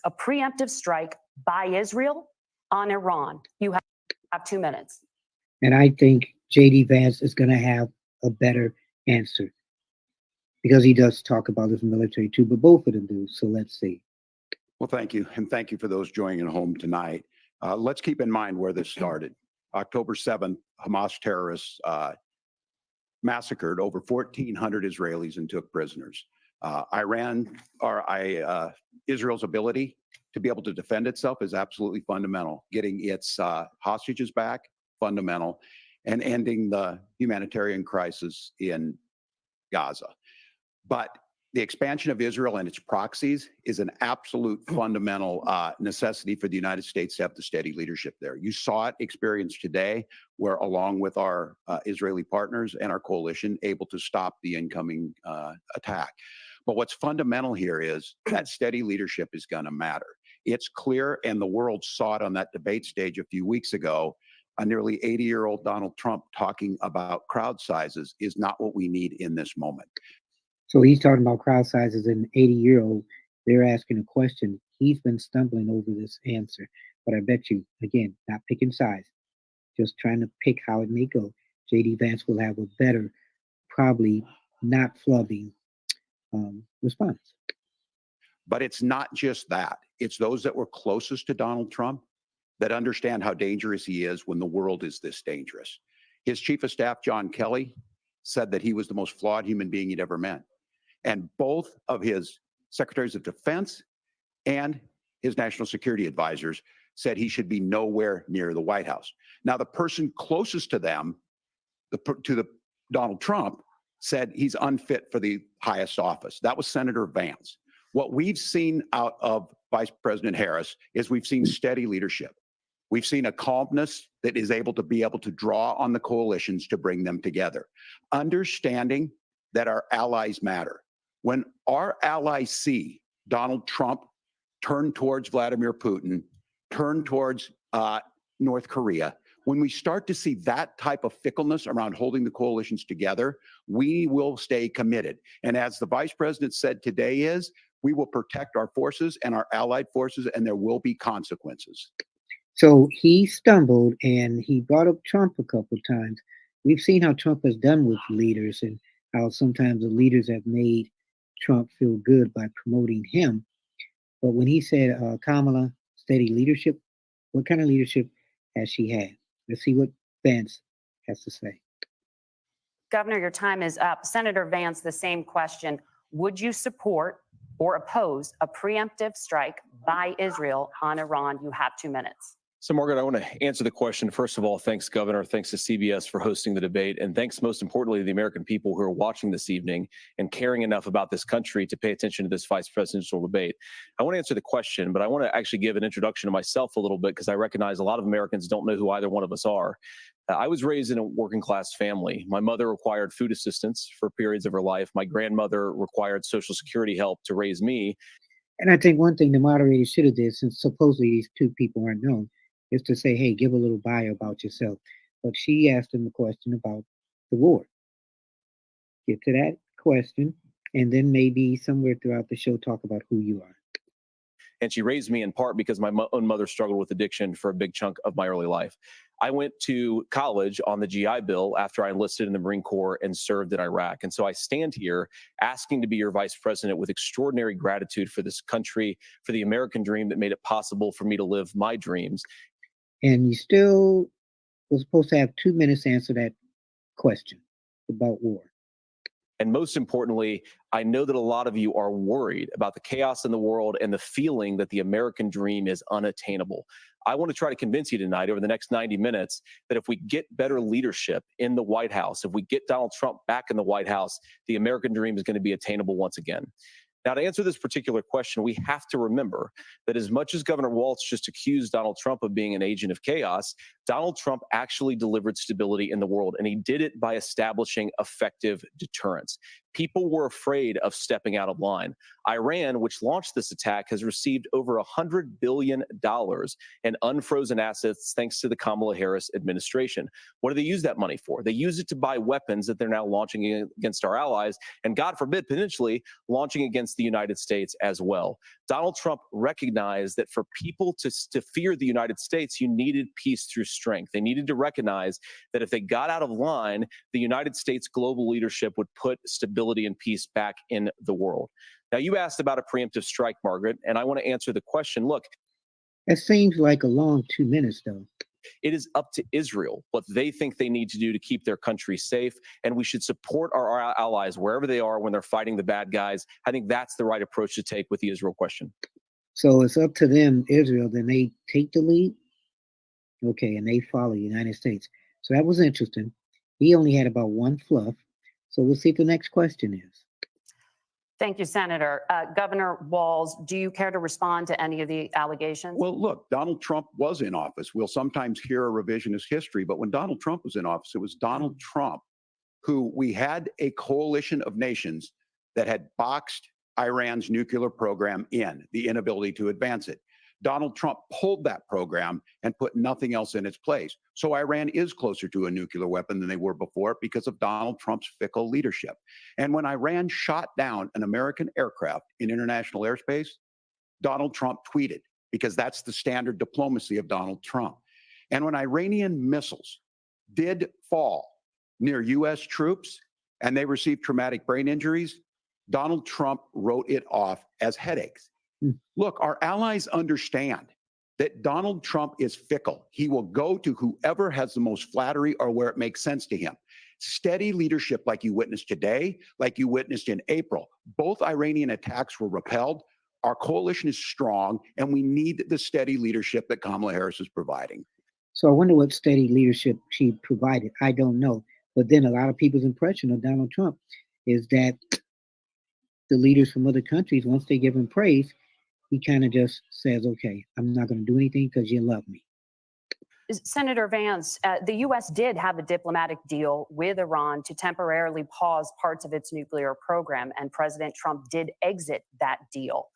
a preemptive strike by Israel on Iran. You have 2 minutes. And I think J.D. Vance is going to have a better answer because he does talk about his military too, but both of them do. So let's see. Well, thank you. And thank you for those joining at home tonight. Let's keep in mind where this started. October 7th, Hamas terrorists massacred over 1,400 Israelis and took prisoners. Israel's ability to be able to defend itself is absolutely fundamental. Getting its hostages back, fundamental, and ending the humanitarian crisis in Gaza. But the expansion of Israel and its proxies is an absolute fundamental necessity for the United States to have the steady leadership there. You saw it experienced today, where along with our Israeli partners and our coalition, able to stop the incoming attack. But what's fundamental here is that steady leadership is going to matter. It's clear, and the world saw it on that debate stage a few weeks ago. A nearly 80-year-old Donald Trump talking about crowd sizes is not what we need in this moment. So he's talking about crowd sizes and 80-year-old. They're asking a question. He's been stumbling over this answer. But I bet you, again, not picking size, just trying to pick how it may go. J.D. Vance will have a better, probably not flubbing response. But it's not just that. It's those that were closest to Donald Trump that understand how dangerous he is when the world is this dangerous. His chief of staff, John Kelly, said that he was the most flawed human being he'd ever met. And both of his secretaries of defense and his national security advisors said he should be nowhere near the White House. Now, the person closest to them, Donald Trump, said he's unfit for the highest office. That was Senator Vance. What we've seen out of Vice President Harris is we've seen steady leadership. We've seen a calmness that is able to draw on the coalitions to bring them together. Understanding that our allies matter. When our allies see Donald Trump turn towards Vladimir Putin, turn towards North Korea, when we start to see that type of fickleness around holding the coalitions together, we will stay committed. And as the vice president said today we will protect our forces and our allied forces, and there will be consequences. So he stumbled and he brought up Trump a couple of times. We've seen how Trump has done with leaders and how sometimes the leaders have made Trump feel good by promoting him. But when he said, Kamala, steady leadership, what kind of leadership has she had? Let's see what Vance has to say. Governor, your time is up. Senator Vance, the same question. Would you support or oppose a preemptive strike by Israel on Iran? You have 2 minutes. So, Margaret, I want to answer the question. First of all, thanks, Governor. Thanks to CBS for hosting the debate. And thanks, most importantly, to the American people who are watching this evening and caring enough about this country to pay attention to this vice presidential debate. I want to answer the question, but I want to actually give an introduction to myself a little bit because I recognize a lot of Americans don't know who either one of us are. I was raised in a working class family. My mother required food assistance for periods of her life. My grandmother required Social Security help to raise me. And I think one thing the moderator should have did, since supposedly these two people aren't known, is to say, hey, give a little bio about yourself. But she asked him a question about the war. Get to that question, and then maybe somewhere throughout the show talk about who you are. And she raised me in part because my own mother struggled with addiction for a big chunk of my early life. I went to college on the GI Bill after I enlisted in the Marine Corps and served in Iraq. And so I stand here asking to be your vice president with extraordinary gratitude for this country, for the American dream that made it possible for me to live my dreams. And you still were supposed to have 2 minutes to answer that question about war. And most importantly, I know that a lot of you are worried about the chaos in the world and the feeling that the American dream is unattainable. I want to try to convince you tonight over the next 90 minutes that if we get better leadership in the White House, if we get Donald Trump back in the White House, the American dream is going to be attainable once again. Now, to answer this particular question, we have to remember that as much as Governor Walz just accused Donald Trump of being an agent of chaos, Donald Trump actually delivered stability in the world, and he did it by establishing effective deterrence. People were afraid of stepping out of line. Iran, which launched this attack, has received over $100 billion in unfrozen assets thanks to the Kamala Harris administration. What do they use that money for? They use it to buy weapons that they're now launching against our allies, and God forbid, potentially launching against the United States as well. Donald Trump recognized that for people to fear the United States, you needed peace through strength. They needed to recognize that if they got out of line, the United States global leadership would put stability and peace back in the world. Now, you asked about a preemptive strike, Margaret, and I want to answer the question. Look, That seems like a long 2 minutes, though. it is up to Israel what they think they need to do to keep their country safe, and we should support our allies wherever they are when they're fighting the bad guys. I think that's the right approach to take with the Israel question. So it's up to them, Israel, then they take the lead. Okay, and they follow the United States. So that was interesting. He only had about one fluff. So we'll see what the next question is. Thank you, Senator. Governor Walz, do you care to respond to any of the allegations? Well, look, Donald Trump was in office. We'll sometimes hear a revisionist history, but when Donald Trump was in office, it was Donald Trump who we had a coalition of nations that had boxed Iran's nuclear program in, the inability to advance it. Donald Trump pulled that program and put nothing else in its place. So Iran is closer to a nuclear weapon than they were before because of Donald Trump's fickle leadership. And when Iran shot down an American aircraft in international airspace, Donald Trump tweeted, because that's the standard diplomacy of Donald Trump. And when Iranian missiles did fall near U.S. troops and they received traumatic brain injuries, Donald Trump wrote it off as headaches. Look, our allies understand that Donald Trump is fickle. He will go to whoever has the most flattery or where it makes sense to him. Steady leadership like you witnessed today, like you witnessed in April. Both Iranian attacks were repelled. Our coalition is strong, and we need the steady leadership that Kamala Harris is providing. So I wonder what steady leadership she provided. I don't know. But then a lot of people's impression of Donald Trump is that the leaders from other countries, once they give him praise, he kind of just says, okay, I'm not going to do anything because you love me. Senator Vance, the U.S. did have a diplomatic deal with Iran to temporarily pause parts of its nuclear program, and President Trump did exit that deal.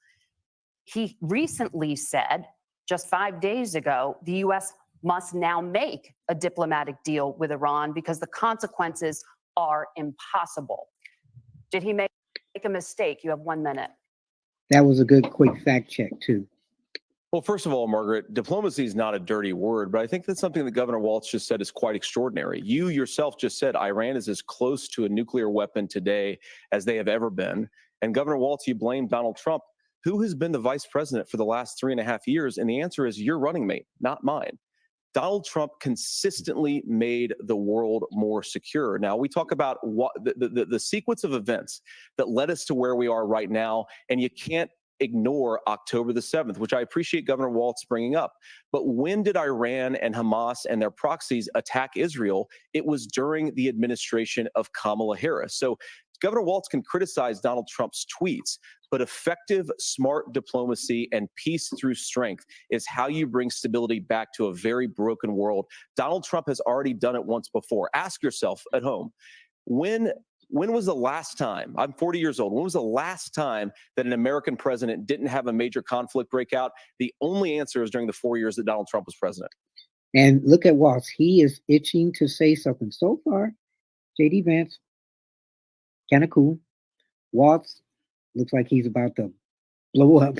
He recently said, just 5 days ago, the U.S. must now make a diplomatic deal with Iran because the consequences are impossible. Did he make a mistake? You have 1 minute. That was a good quick fact check, too. Well, first of all, Margaret, diplomacy is not a dirty word, but I think that's something that Governor Walz just said is quite extraordinary. You yourself just said Iran is as close to a nuclear weapon today as they have ever been. And Governor Walz, you blame Donald Trump. Who has been the vice president for the last 3.5 years? And the answer is your running mate, not mine. Donald Trump consistently made the world more secure. Now, we talk about what the sequence of events that led us to where we are right now, and you can't ignore October the 7th, which I appreciate Governor Walz bringing up. But when did Iran and Hamas and their proxies attack Israel? It was during the administration of Kamala Harris. So Governor Walz can criticize Donald Trump's tweets, but effective, smart diplomacy and peace through strength is how you bring stability back to a very broken world. Donald Trump has already done it once before. Ask yourself at home, when was the last time, I'm 40 years old, when was the last time that an American president didn't have a major conflict break out? The only answer is during the 4 years that Donald Trump was president. And look at Walz. He is itching to say something. So far, J.D. Vance, kind of cool. Walz looks like he's about to blow up.